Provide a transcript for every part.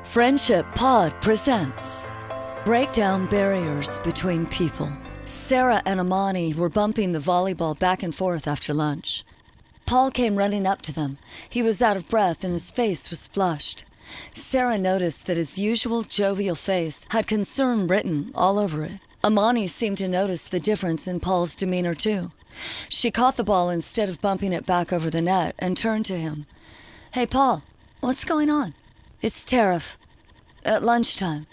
Friendship Pod presents Break Down Barriers Between People. Sarah and Amani were bumping the volleyball back and forth after lunch. Paul came running up to them. He was out of breath and his face was flushed. Sarah noticed that his usual jovial face had concern written all over it. Amani seemed to notice the difference in Paul's demeanor too. She caught the ball instead of bumping it back over the net and turned to him. "Hey, Paul, what's going on?" "It's Tariff. At lunchtime,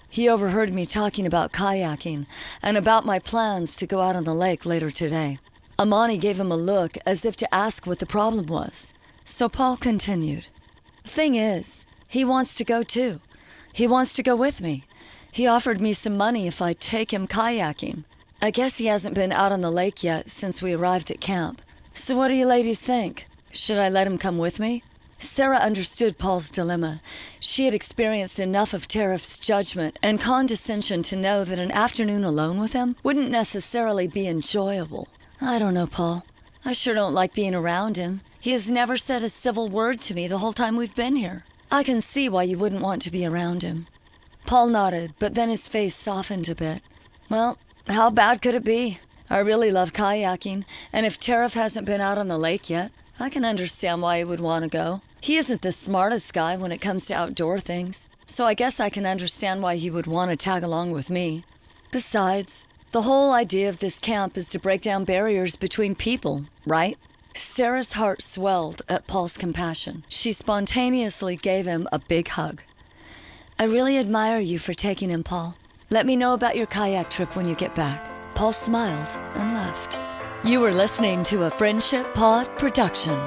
he overheard me talking about kayaking and about my plans to go out on the lake later today." Amani gave him a look as if to ask what the problem was. So Paul continued. "Thing is, he wants to go too. He wants to go with me. He offered me some money if I'd take him kayaking. I guess he hasn't been out on the lake yet since we arrived at camp. So what do you ladies think? Should I let him come with me?" Sarah understood Paul's dilemma. She had experienced enough of Tariff's judgment and condescension to know that an afternoon alone with him wouldn't necessarily be enjoyable. "I don't know, Paul. I sure don't like being around him. He has never said a civil word to me the whole time we've been here. I can see why you wouldn't want to be around him." Paul nodded, but then his face softened a bit. "Well, how bad could it be? I really love kayaking, and if Tariff hasn't been out on the lake yet, I can understand why he would want to go. He isn't the smartest guy when it comes to outdoor things, so I guess I can understand why he would want to tag along with me. Besides, the whole idea of this camp is to break down barriers between people, right?" Sarah's heart swelled at Paul's compassion. She spontaneously gave him a big hug. "I really admire you for taking him, Paul. Let me know about your kayak trip when you get back." Paul smiled and left. You were listening to a Friendship Pod production.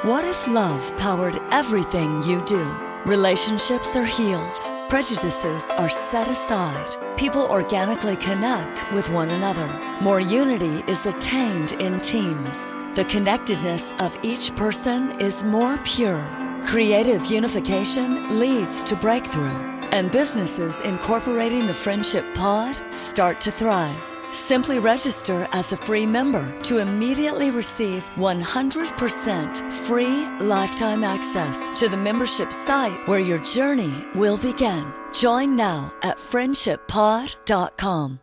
What if love powered everything you do? Relationships are healed. Prejudices are set aside. People organically connect with one another. More unity is attained in teams. The connectedness of each person is more pure. Creative unification leads to breakthrough. And businesses incorporating the Friendship Pod start to thrive. Simply register as a free member to immediately receive 100% free lifetime access to the membership site where your journey will begin. Join now at friendshippod.com.